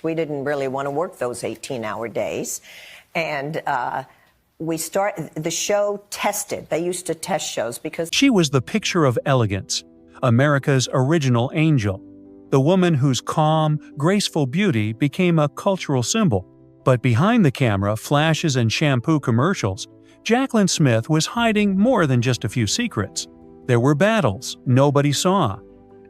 We didn't really want to work those 18-hour days. And the show tested. They used to test shows because she was the picture of elegance, America's original angel, the woman whose calm, graceful beauty became a cultural symbol. But behind the camera, flashes and shampoo commercials, Jaclyn Smith was hiding more than just a few secrets. There were battles nobody saw,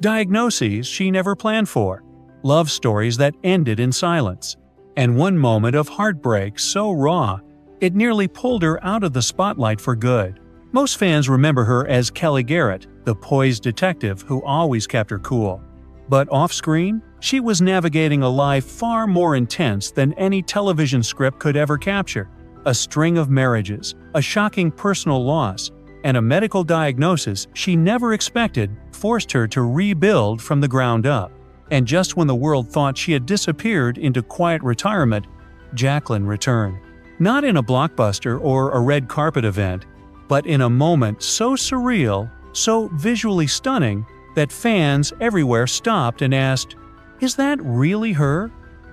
diagnoses she never planned for, love stories that ended in silence, and one moment of heartbreak so raw, it nearly pulled her out of the spotlight for good. Most fans remember her as Kelly Garrett, the poised detective who always kept her cool. But off-screen, she was navigating a life far more intense than any television script could ever capture. A string of marriages, a shocking personal loss, and a medical diagnosis she never expected forced her to rebuild from the ground up. And just when the world thought she had disappeared into quiet retirement, Jaclyn returned. Not in a blockbuster or a red carpet event, but in a moment so surreal, so visually stunning, that fans everywhere stopped and asked, "Is that really her?"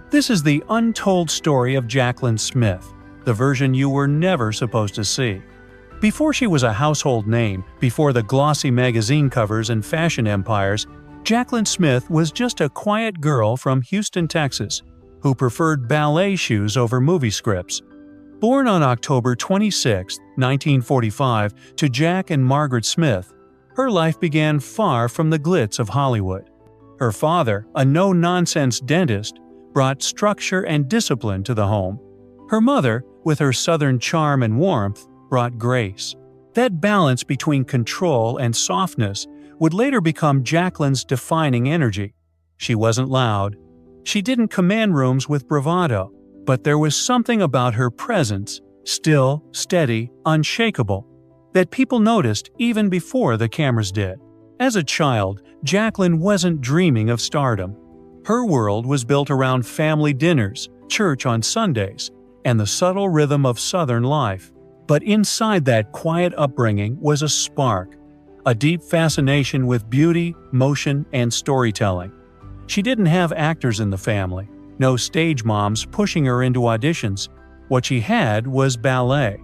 This is the untold story of Jaclyn Smith, the version you were never supposed to see. Before she was a household name, before the glossy magazine covers and fashion empires, Jaclyn Smith was just a quiet girl from Houston, Texas, who preferred ballet shoes over movie scripts. Born on October 26, 1945, to Jack and Margaret Smith, her life began far from the glitz of Hollywood. Her father, a no-nonsense dentist, brought structure and discipline to the home. Her mother, with her southern charm and warmth, brought grace. That balance between control and softness would later become Jaclyn's defining energy. She wasn't loud. She didn't command rooms with bravado, but there was something about her presence, still, steady, unshakable, that people noticed even before the cameras did. As a child, Jaclyn wasn't dreaming of stardom. Her world was built around family dinners, church on Sundays, and the subtle rhythm of Southern life. But inside that quiet upbringing was a spark, a deep fascination with beauty, motion, and storytelling. She didn't have actors in the family, no stage moms pushing her into auditions. What she had was ballet.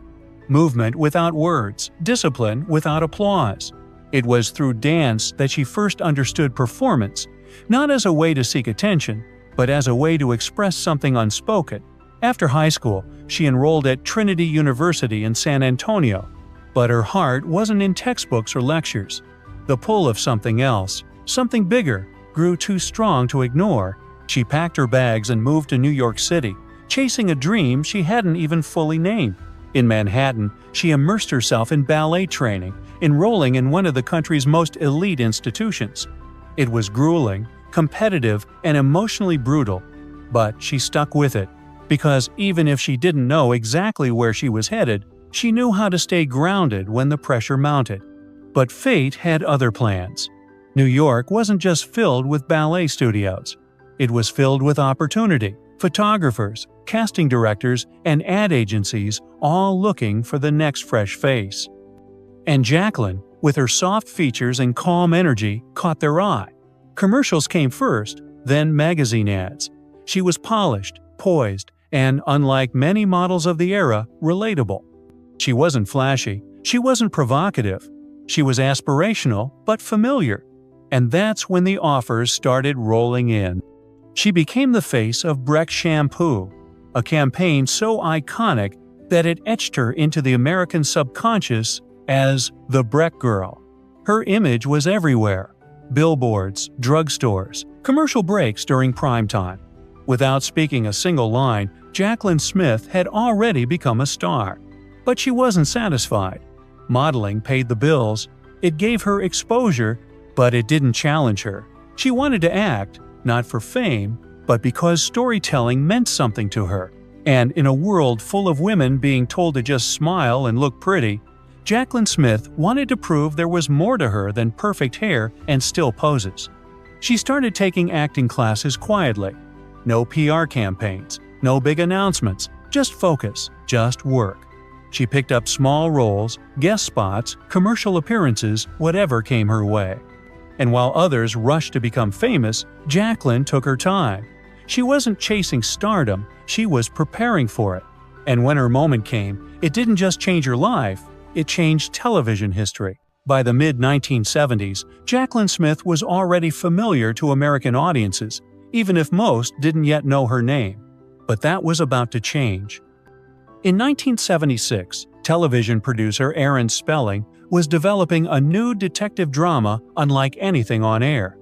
Movement without words, discipline without applause. It was through dance that she first understood performance, not as a way to seek attention, but as a way to express something unspoken. After high school, she enrolled at Trinity University in San Antonio, but her heart wasn't in textbooks or lectures. The pull of something else, something bigger, grew too strong to ignore. She packed her bags and moved to New York City, chasing a dream she hadn't even fully named. In Manhattan, she immersed herself in ballet training, enrolling in one of the country's most elite institutions. It was grueling, competitive, and emotionally brutal, but she stuck with it, because even if she didn't know exactly where she was headed, she knew how to stay grounded when the pressure mounted. But fate had other plans. New York wasn't just filled with ballet studios. It was filled with opportunity, photographers, casting directors, and ad agencies all looking for the next fresh face. And Jaclyn, with her soft features and calm energy, caught their eye. Commercials came first, then magazine ads. She was polished, poised, and, unlike many models of the era, relatable. She wasn't flashy, she wasn't provocative. She was aspirational, but familiar. And that's when the offers started rolling in. She became the face of Breck shampoo, a campaign so iconic that it etched her into the American subconscious as the Breck Girl. Her image was everywhere: billboards, drugstores, commercial breaks during prime time. Without speaking a single line, Jaclyn Smith had already become a star. But she wasn't satisfied. Modeling paid the bills. It gave her exposure, but it didn't challenge her. She wanted to act, not for fame, but because storytelling meant something to her. And in a world full of women being told to just smile and look pretty, Jaclyn Smith wanted to prove there was more to her than perfect hair and still poses. She started taking acting classes quietly. No PR campaigns, no big announcements, just focus, just work. She picked up small roles, guest spots, commercial appearances, whatever came her way. And while others rushed to become famous, Jaclyn took her time. She wasn't chasing stardom, she was preparing for it. And when her moment came, it didn't just change her life, it changed television history. By the mid-1970s, Jaclyn Smith was already familiar to American audiences, even if most didn't yet know her name. But that was about to change. In 1976, television producer Aaron Spelling was developing a new detective drama unlike anything on air.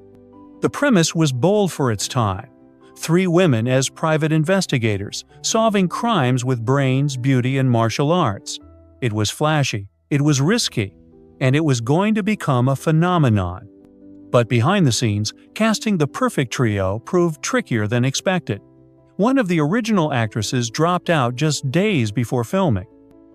The premise was bold for its time. 3 women as private investigators, solving crimes with brains, beauty, and martial arts. It was flashy, it was risky, and it was going to become a phenomenon. But behind the scenes, casting the perfect trio proved trickier than expected. One of the original actresses dropped out just days before filming.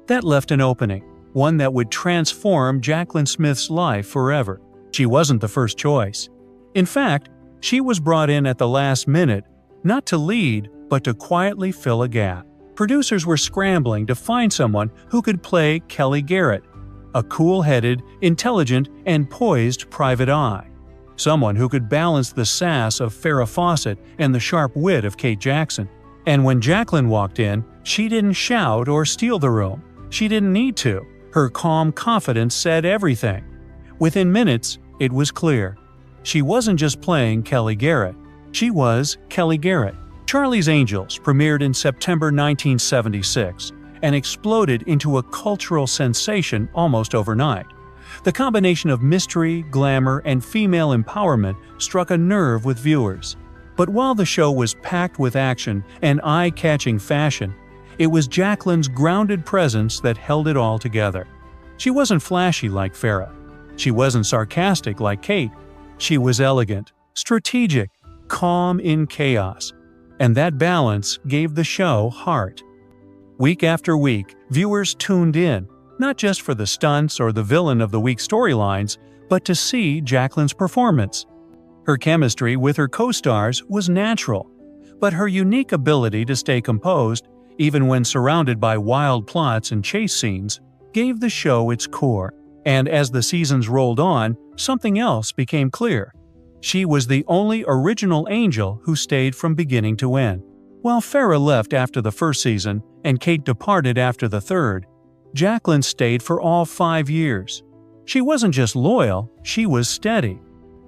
That left an opening, one that would transform Jaclyn Smith's life forever. She wasn't the first choice. In fact, she was brought in at the last minute, not to lead, but to quietly fill a gap. Producers were scrambling to find someone who could play Kelly Garrett, a cool-headed, intelligent, and poised private eye. Someone who could balance the sass of Farrah Fawcett and the sharp wit of Kate Jackson. And when Jaclyn walked in, she didn't shout or steal the room. She didn't need to. Her calm confidence said everything. Within minutes, it was clear. She wasn't just playing Kelly Garrett. She was Kelly Garrett. Charlie's Angels premiered in September 1976 and exploded into a cultural sensation almost overnight. The combination of mystery, glamour, and female empowerment struck a nerve with viewers. But while the show was packed with action and eye-catching fashion, it was Jaclyn's grounded presence that held it all together. She wasn't flashy like Farrah. She wasn't sarcastic like Kate. She was elegant, strategic, calm in chaos. And that balance gave the show heart. Week after week, viewers tuned in, not just for the stunts or the villain of the week storylines, but to see Jaclyn's performance. Her chemistry with her co-stars was natural, but her unique ability to stay composed, even when surrounded by wild plots and chase scenes, gave the show its core. And as the seasons rolled on, something else became clear. She was the only original angel who stayed from beginning to end. While Farrah left after the first season and Kate departed after the third, Jaclyn stayed for all 5 years. She wasn't just loyal, she was steady.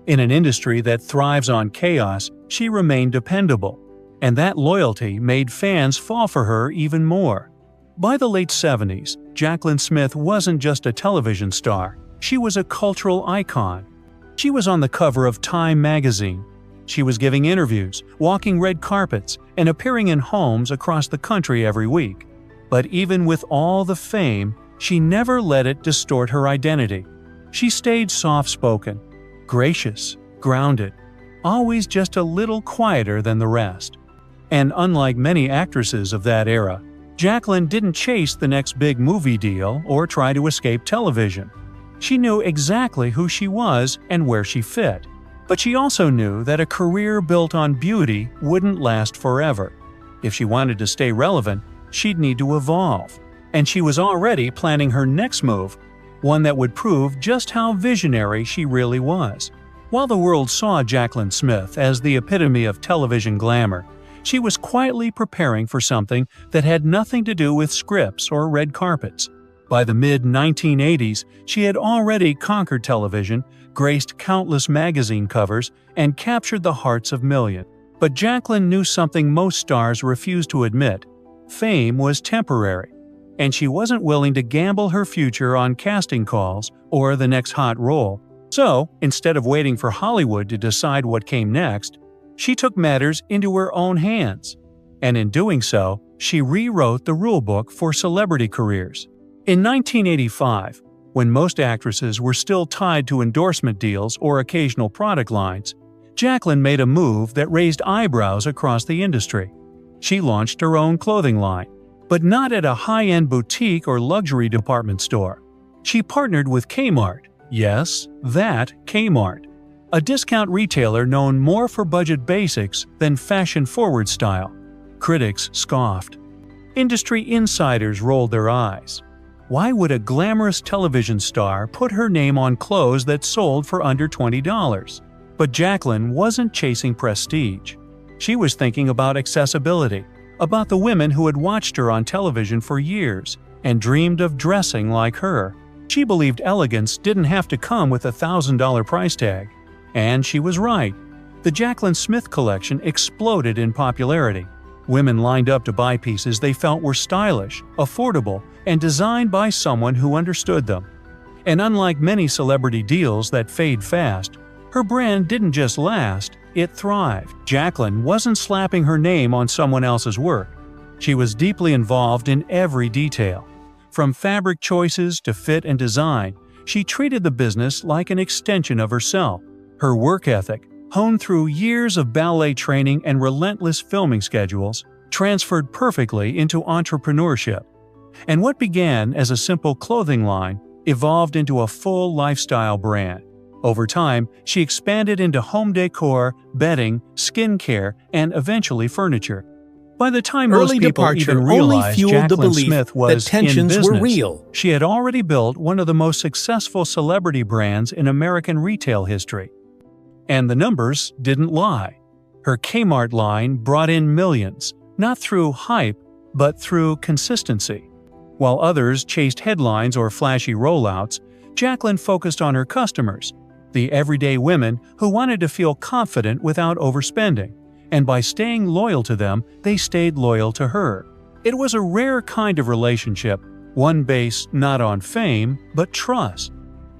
In an industry that thrives on chaos, she remained dependable. And that loyalty made fans fall for her even more. By the late 70s, Jaclyn Smith wasn't just a television star, she was a cultural icon. She was on the cover of Time magazine. She was giving interviews, walking red carpets, and appearing in homes across the country every week. But even with all the fame, she never let it distort her identity. She stayed soft-spoken, gracious, grounded, always just a little quieter than the rest. And unlike many actresses of that era, Jaclyn didn't chase the next big movie deal or try to escape television. She knew exactly who she was and where she fit. But she also knew that a career built on beauty wouldn't last forever. If she wanted to stay relevant, she'd need to evolve. And she was already planning her next move, one that would prove just how visionary she really was. While the world saw Jaclyn Smith as the epitome of television glamour, she was quietly preparing for something that had nothing to do with scripts or red carpets. By the mid-1980s, she had already conquered television, graced countless magazine covers, and captured the hearts of millions. But Jaclyn knew something most stars refused to admit. Fame was temporary, and she wasn't willing to gamble her future on casting calls or the next hot role. So, instead of waiting for Hollywood to decide what came next, she took matters into her own hands. And in doing so, she rewrote the rulebook for celebrity careers. In 1985, when most actresses were still tied to endorsement deals or occasional product lines, Jaclyn made a move that raised eyebrows across the industry. She launched her own clothing line, but not at a high-end boutique or luxury department store. She partnered with Kmart, yes, that Kmart, a discount retailer known more for budget basics than fashion-forward style. Critics scoffed. Industry insiders rolled their eyes. Why would a glamorous television star put her name on clothes that sold for under $20? But Jaclyn wasn't chasing prestige. She was thinking about accessibility, about the women who had watched her on television for years and dreamed of dressing like her. She believed elegance didn't have to come with a $1,000 price tag. And she was right. The Jaclyn Smith collection exploded in popularity. Women lined up to buy pieces they felt were stylish, affordable, and designed by someone who understood them. And unlike many celebrity deals that fade fast, her brand didn't just last, it thrived. Jaclyn wasn't slapping her name on someone else's work. She was deeply involved in every detail. From fabric choices to fit and design, she treated the business like an extension of herself. Her work ethic, honed through years of ballet training and relentless filming schedules, transferred perfectly into entrepreneurship. And what began as a simple clothing line evolved into a full lifestyle brand. Over time, she expanded into home decor, bedding, skincare, and eventually furniture. By the time most Early people departure even only realized fueled the Jaclyn belief Smith that was in tensions business, were real. she had already built one of the most successful celebrity brands in American retail history. And the numbers didn't lie. Her Kmart line brought in millions, not through hype, but through consistency. While others chased headlines or flashy rollouts, Jaclyn focused on her customers, the everyday women who wanted to feel confident without overspending. And by staying loyal to them, they stayed loyal to her. It was a rare kind of relationship, one based not on fame, but trust.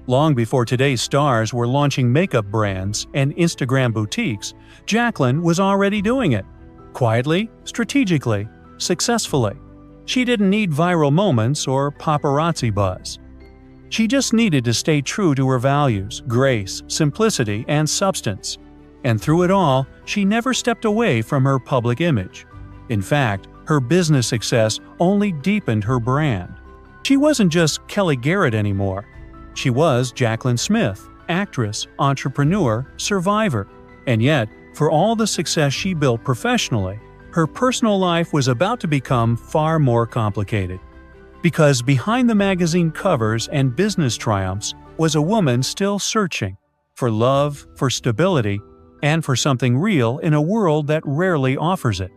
Long before today's stars were launching makeup brands and Instagram boutiques, Jaclyn was already doing it. Quietly, strategically, successfully. She didn't need viral moments or paparazzi buzz. She just needed to stay true to her values, grace, simplicity, and substance. And through it all, she never stepped away from her public image. In fact, her business success only deepened her brand. She wasn't just Kelly Garrett anymore. She was Jaclyn Smith, actress, entrepreneur, survivor. And yet, for all the success she built professionally, her personal life was about to become far more complicated. Because behind the magazine covers and business triumphs was a woman still searching for love, for stability, and for something real in a world that rarely offers it.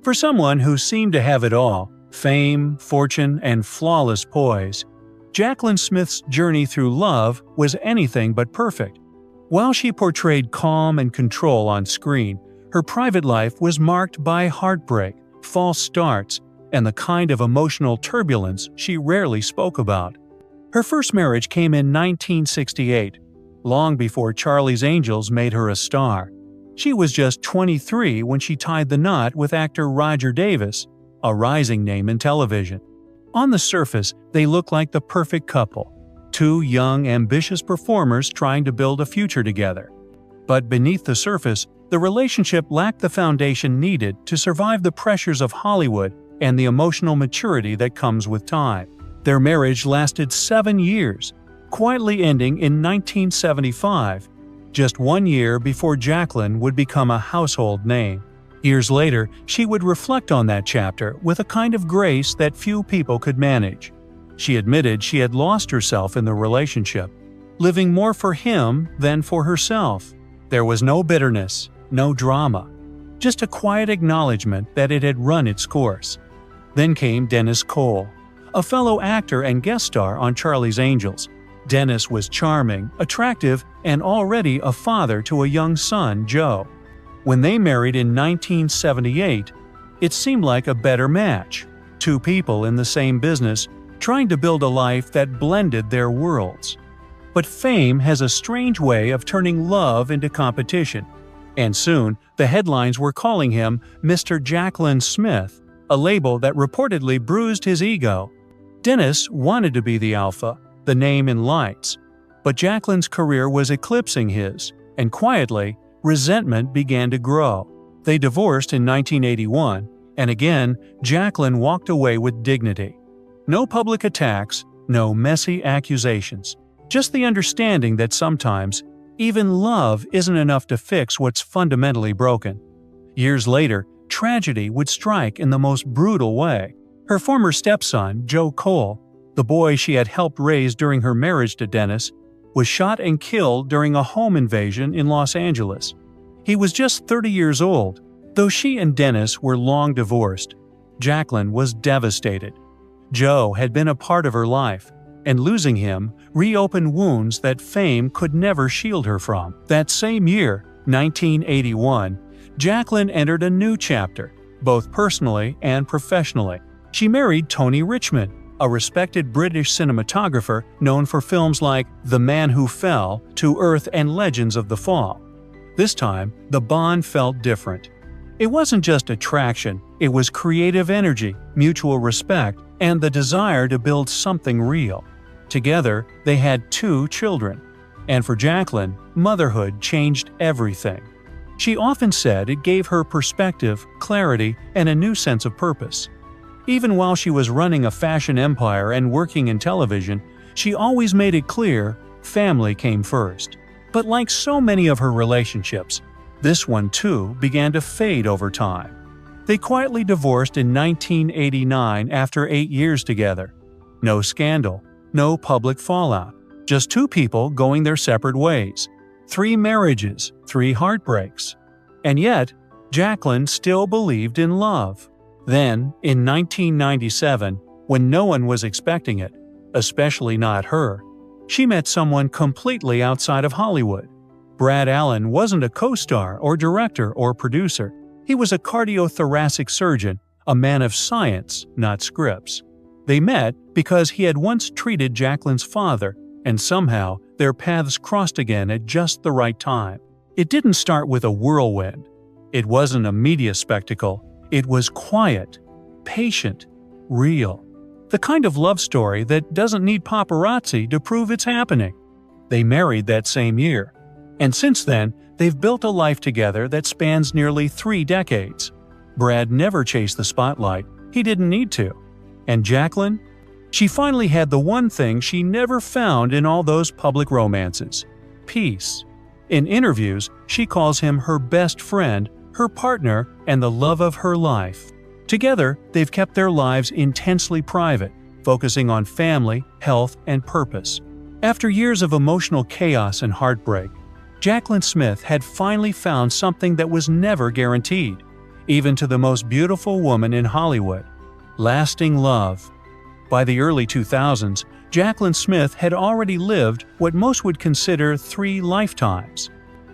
For someone who seemed to have it all, fame, fortune, and flawless poise, Jaclyn Smith's journey through love was anything but perfect. While she portrayed calm and control on screen, her private life was marked by heartbreak, false starts, and the kind of emotional turbulence she rarely spoke about. Her first marriage came in 1968, long before Charlie's Angels made her a star. She was just 23 when she tied the knot with actor Roger Davis, a rising name in television. On the surface, they looked like the perfect couple, two young, ambitious performers trying to build a future together. But beneath the surface, the relationship lacked the foundation needed to survive the pressures of Hollywood and the emotional maturity that comes with time. Their marriage lasted 7 years, quietly ending in 1975, just 1 year before Jaclyn would become a household name. Years later, she would reflect on that chapter with a kind of grace that few people could manage. She admitted she had lost herself in the relationship, living more for him than for herself. There was no bitterness, no drama, just a quiet acknowledgement that it had run its course. Then came Dennis Cole, a fellow actor and guest star on Charlie's Angels. Dennis was charming, attractive, and already a father to a young son, Joe. When they married in 1978, it seemed like a better match. Two people in the same business, trying to build a life that blended their worlds. But fame has a strange way of turning love into competition. And soon, the headlines were calling him Mr. Jaclyn Smith, a label that reportedly bruised his ego. Dennis wanted to be the alpha, the name in lights. But Jaclyn's career was eclipsing his, and quietly, resentment began to grow. They divorced in 1981, and again, Jaclyn walked away with dignity. No public attacks, no messy accusations. Just the understanding that sometimes, even love isn't enough to fix what's fundamentally broken. Years later, tragedy would strike in the most brutal way. Her former stepson, Joe Cole, the boy she had helped raise during her marriage to Dennis, was shot and killed during a home invasion in Los Angeles. He was just 30 years old, Though she and Dennis were long divorced, Jaclyn was devastated. Joe had been a part of her life, and losing him reopened wounds that fame could never shield her from. That same year, 1981, Jaclyn entered a new chapter, both personally and professionally. She married Tony Richmond, a respected British cinematographer known for films like The Man Who Fell, To Earth and Legends of the Fall. This time, the bond felt different. It wasn't just attraction, it was creative energy, mutual respect, and the desire to build something real. Together, they had 2 children. And for Jaclyn, motherhood changed everything. She often said it gave her perspective, clarity, and a new sense of purpose. Even while she was running a fashion empire and working in television, she always made it clear family came first. But like so many of her relationships, this one too began to fade over time. They quietly divorced in 1989 after 8 years together. No scandal, no public fallout, just 2 people going their separate ways. 3 marriages, 3 heartbreaks. And yet, Jaclyn still believed in love. Then, in 1997, when no one was expecting it, especially not her, she met someone completely outside of Hollywood. Brad Allen wasn't a co-star or director or producer. He was a cardiothoracic surgeon, a man of science, not scripts. They met because he had once treated Jaclyn's father, and somehow their paths crossed again at just the right time. It didn't start with a whirlwind. It wasn't a media spectacle. It was quiet, patient, real. The kind of love story that doesn't need paparazzi to prove it's happening. They married that same year. And since then, they've built a life together that spans nearly 3 decades. Brad never chased the spotlight. He didn't need to. And Jaclyn? She finally had the one thing she never found in all those public romances: peace. In interviews, she calls him her best friend, her partner, and the love of her life. Together, they've kept their lives intensely private, focusing on family, health, and purpose. After years of emotional chaos and heartbreak, Jaclyn Smith had finally found something that was never guaranteed, even to the most beautiful woman in Hollywood: lasting love. By the early 2000s, Jaclyn Smith had already lived what most would consider 3 lifetimes.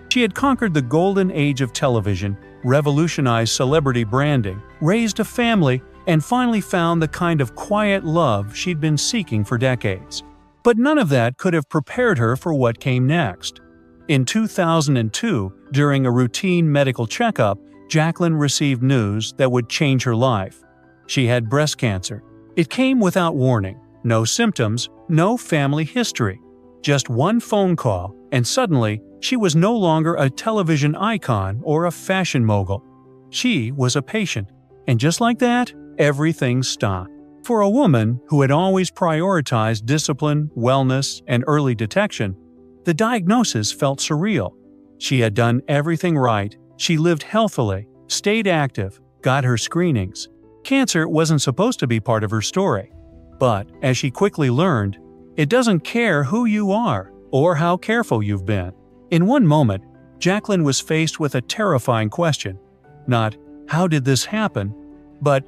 She had conquered the golden age of television, revolutionized celebrity branding, raised a family, and finally found the kind of quiet love she'd been seeking for decades. But none of that could have prepared her for what came next. In 2002, during a routine medical checkup, Jaclyn received news that would change her life. She had breast cancer. It came without warning, no symptoms, no family history. Just one phone call, and suddenly, she was no longer a television icon or a fashion mogul. She was a patient. And just like that, everything stopped. For a woman who had always prioritized discipline, wellness, and early detection, the diagnosis felt surreal. She had done everything right. She lived healthily, stayed active, got her screenings. Cancer wasn't supposed to be part of her story. But, as she quickly learned, it doesn't care who you are or how careful you've been. In one moment, Jaclyn was faced with a terrifying question. Not, how did this happen? But,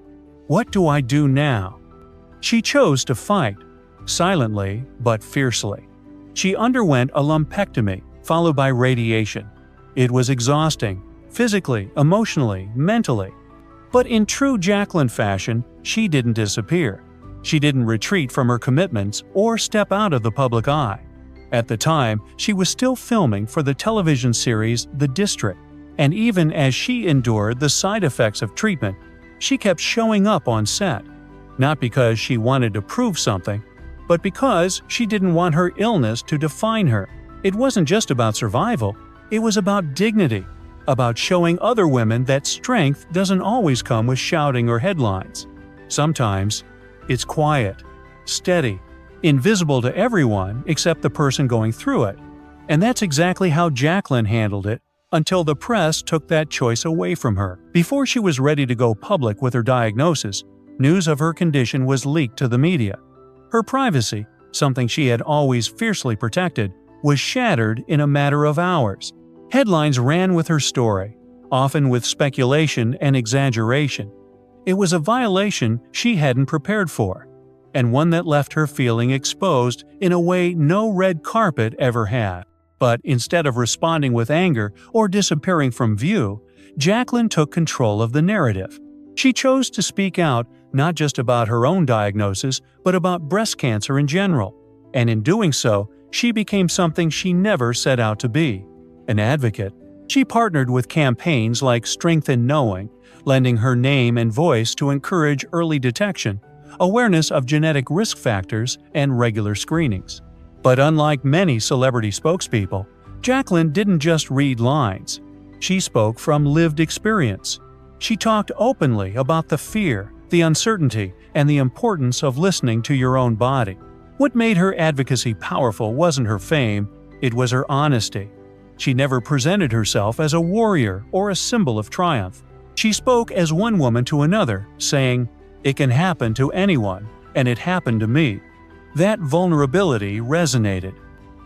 what do I do now? She chose to fight, silently but fiercely. She underwent a lumpectomy, followed by radiation. It was exhausting, physically, emotionally, mentally. But in true Jaclyn fashion, she didn't disappear. She didn't retreat from her commitments or step out of the public eye. At the time, she was still filming for the television series The District, and even as she endured the side effects of treatment, she kept showing up on set. Not because she wanted to prove something, but because she didn't want her illness to define her. It wasn't just about survival, it was about dignity, about showing other women that strength doesn't always come with shouting or headlines. Sometimes, it's quiet, steady, invisible to everyone except the person going through it. And that's exactly how Jaclyn handled it until the press took that choice away from her. Before she was ready to go public with her diagnosis, news of her condition was leaked to the media. Her privacy, something she had always fiercely protected, was shattered in a matter of hours. Headlines ran with her story. often with speculation and exaggeration. It was a violation she hadn't prepared for, and one that left her feeling exposed in a way no red carpet ever had. But instead of responding with anger or disappearing from view, Jaclyn took control of the narrative. She chose to speak out not just about her own diagnosis, but about breast cancer in general. And in doing so, she became something she never set out to be: an advocate. She partnered with campaigns like Strengthen Knowing, lending her name and voice to encourage early detection, awareness of genetic risk factors, and regular screenings. But unlike many celebrity spokespeople, Jaclyn didn't just read lines. She spoke from lived experience. She talked openly about the fear, the uncertainty, and the importance of listening to your own body. What made her advocacy powerful wasn't her fame, it was her honesty. She never presented herself as a warrior or a symbol of triumph. She spoke as one woman to another, saying, "It can happen to anyone, and it happened to me." That vulnerability resonated,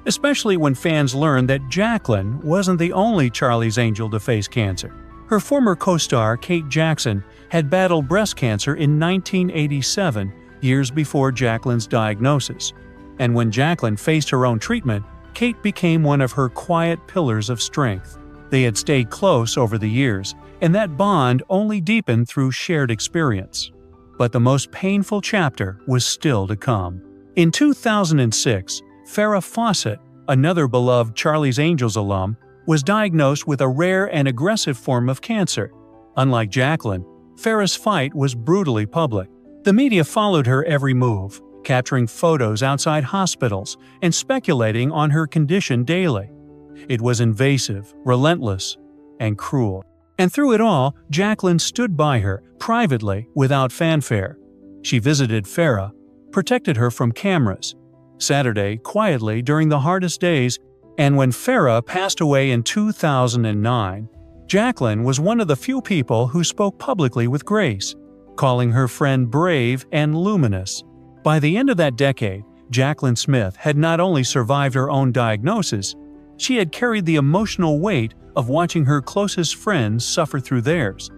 especially when fans learned that Jaclyn wasn't the only Charlie's Angel to face cancer. Her former co-star Kate Jackson had battled breast cancer in 1987, years before Jaclyn's diagnosis. And when Jaclyn faced her own treatment, Kate became one of her quiet pillars of strength. They had stayed close over the years, and that bond only deepened through shared experience. But the most painful chapter was still to come. In 2006, Farrah Fawcett, another beloved Charlie's Angels alum, was diagnosed with a rare and aggressive form of cancer. Unlike Jaclyn, Farrah's fight was brutally public. The media followed her every move, capturing photos outside hospitals and speculating on her condition daily. It was invasive, relentless, and cruel. And through it all, Jaclyn stood by her, privately, without fanfare. She visited Farrah, protected her from cameras, Saturday quietly during the hardest days, and when Farrah passed away in 2009, Jaclyn was one of the few people who spoke publicly with grace, calling her friend brave and luminous. By the end of that decade, Jaclyn Smith had not only survived her own diagnosis, she had carried the emotional weight of watching her closest friends suffer through theirs.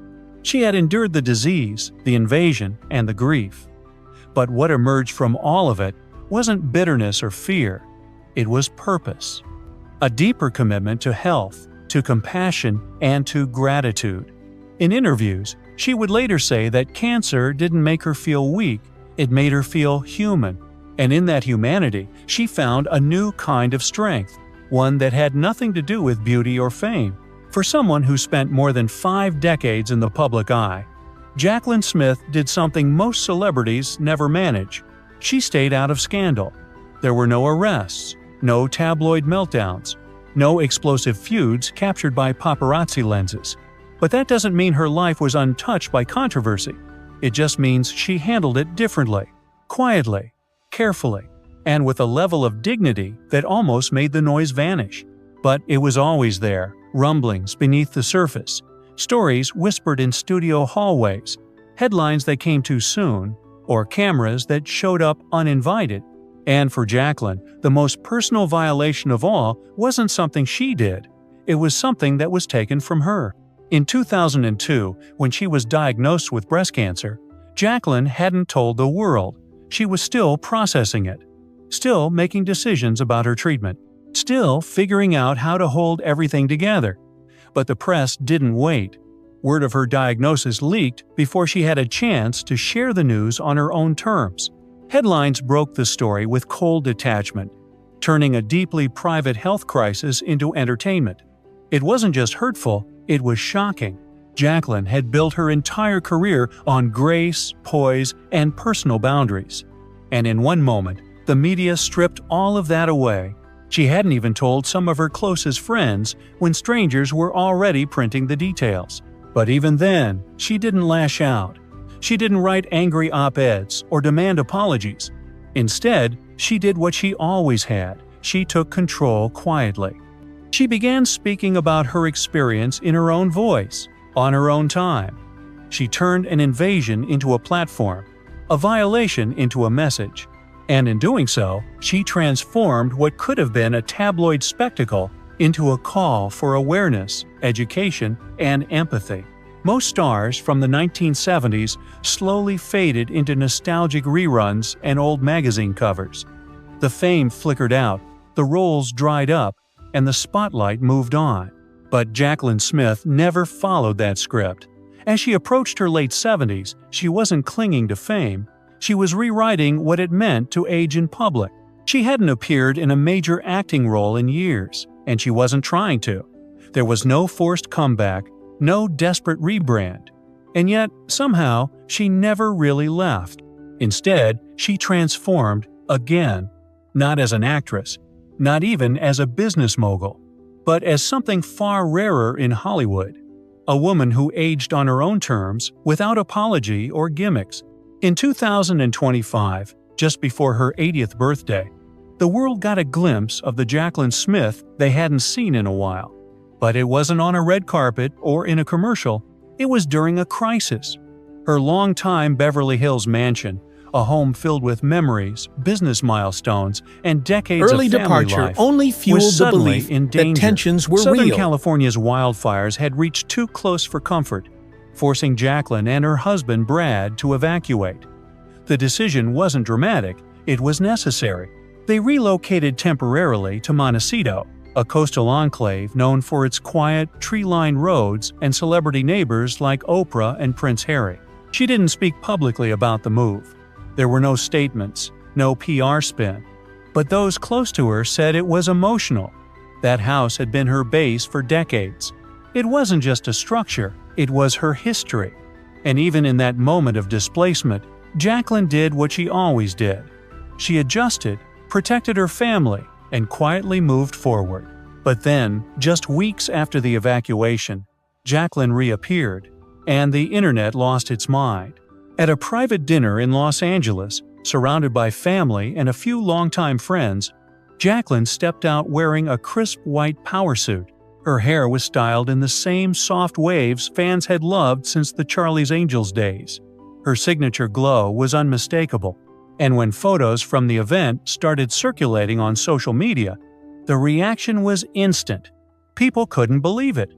She had endured the disease, the invasion, and the grief. But what emerged from all of it wasn't bitterness or fear, it was purpose. A deeper commitment to health, to compassion, and to gratitude. In interviews, she would later say that cancer didn't make her feel weak, it made her feel human. And in that humanity, she found a new kind of strength, one that had nothing to do with beauty or fame. For someone who spent more than 5 decades in the public eye, Jaclyn Smith did something most celebrities never manage. She stayed out of scandal. There were no arrests, no tabloid meltdowns, no explosive feuds captured by paparazzi lenses. But that doesn't mean her life was untouched by controversy. It just means she handled it differently, quietly, carefully, and with a level of dignity that almost made the noise vanish. But it was always there, rumblings beneath the surface, stories whispered in studio hallways, headlines that came too soon, or cameras that showed up uninvited. And for Jaclyn, the most personal violation of all wasn't something she did. It was something that was taken from her. In 2002, when she was diagnosed with breast cancer, Jaclyn hadn't told the world. She was still processing it, still making decisions about her treatment, still figuring out how to hold everything together. But the press didn't wait. Word of her diagnosis leaked before she had a chance to share the news on her own terms. Headlines broke the story with cold detachment, turning a deeply private health crisis into entertainment. It wasn't just hurtful, it was shocking. Jaclyn had built her entire career on grace, poise, and personal boundaries. And in one moment, the media stripped all of that away. She hadn't even told some of her closest friends when strangers were already printing the details. But even then, she didn't lash out. She didn't write angry op-eds or demand apologies. Instead, she did what she always had. She took control quietly. She began speaking about her experience in her own voice, on her own time. She turned an invasion into a platform, a violation into a message. And in doing so, she transformed what could have been a tabloid spectacle into a call for awareness, education, and empathy. Most stars from the 1970s slowly faded into nostalgic reruns and old magazine covers. The fame flickered out, the roles dried up, and the spotlight moved on. But Jaclyn Smith never followed that script. As she approached her late 70s, she wasn't clinging to fame. She was rewriting what it meant to age in public. She hadn't appeared in a major acting role in years, and she wasn't trying to. There was no forced comeback, no desperate rebrand. And yet, somehow, she never really left. Instead, she transformed again. Not as an actress, not even as a business mogul, but as something far rarer in Hollywood. A woman who aged on her own terms, without apology or gimmicks. In 2025, just before her 80th birthday, the world got a glimpse of the Jaclyn Smith they hadn't seen in a while. But it wasn't on a red carpet or in a commercial, it was during a crisis. Her longtime Beverly Hills mansion, a home filled with memories, business milestones, and decades Early of family departure life, only fueled was the suddenly belief in that danger. tensions were Southern real. California's wildfires had reached too close for comfort, forcing Jaclyn and her husband Brad to evacuate. The decision wasn't dramatic, it was necessary. They relocated temporarily to Montecito, a coastal enclave known for its quiet, tree-lined roads and celebrity neighbors like Oprah and Prince Harry. She didn't speak publicly about the move. There were no statements, no PR spin. But those close to her said it was emotional. That house had been her base for decades. It wasn't just a structure, it was her history. And even in that moment of displacement, Jaclyn did what she always did. She adjusted, protected her family, and quietly moved forward. But then, just weeks after the evacuation, Jaclyn reappeared, and the internet lost its mind. At a private dinner in Los Angeles, surrounded by family and a few longtime friends, Jaclyn stepped out wearing a crisp white power suit. Her hair was styled in the same soft waves fans had loved since the Charlie's Angels days. Her signature glow was unmistakable, and when photos from the event started circulating on social media, the reaction was instant. People couldn't believe it.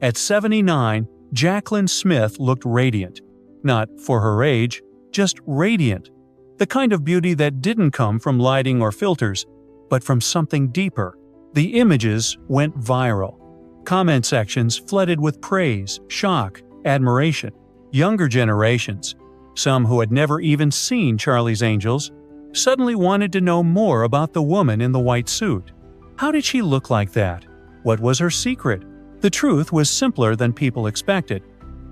At 79, Jaclyn Smith looked radiant. Not for her age, just radiant. The kind of beauty that didn't come from lighting or filters, but from something deeper. The images went viral. Comment sections flooded with praise, shock, admiration. Younger generations, some who had never even seen Charlie's Angels, suddenly wanted to know more about the woman in the white suit. How did she look like that? What was her secret? The truth was simpler than people expected.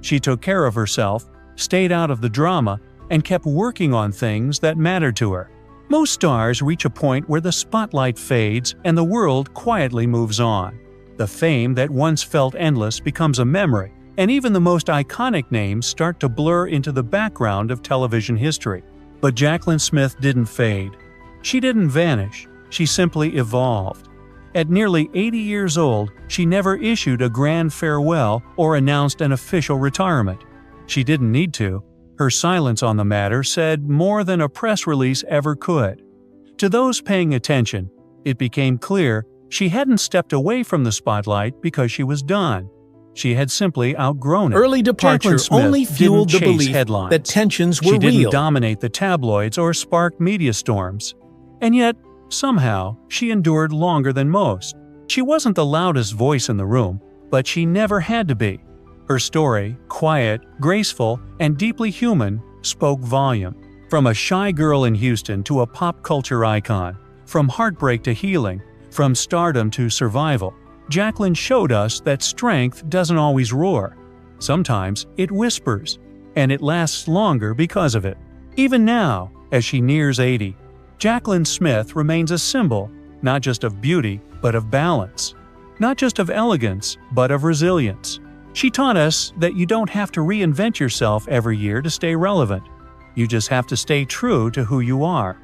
She took care of herself, stayed out of the drama, and kept working on things that mattered to her. Most stars reach a point where the spotlight fades and the world quietly moves on. The fame that once felt endless becomes a memory, and even the most iconic names start to blur into the background of television history. But Jaclyn Smith didn't fade. She didn't vanish. She simply evolved. At nearly 80 years old, she never issued a grand farewell or announced an official retirement. She didn't need to. Her silence on the matter said more than a press release ever could. To those paying attention, it became clear she hadn't stepped away from the spotlight because she was done. She had simply outgrown it. Early departure Jaclyn Smith only fueled the didn't chase belief headlines. that tensions were She didn't real. dominate the tabloids or spark media storms. And yet, somehow, she endured longer than most. She wasn't the loudest voice in the room, but she never had to be. Her story, quiet, graceful, and deeply human, spoke volume. From a shy girl in Houston to a pop culture icon, from heartbreak to healing, from stardom to survival, Jaclyn showed us that strength doesn't always roar. Sometimes it whispers, and it lasts longer because of it. Even now, as she nears 80, Jaclyn Smith remains a symbol, not just of beauty, but of balance. Not just of elegance, but of resilience. She taught us that you don't have to reinvent yourself every year to stay relevant. You just have to stay true to who you are.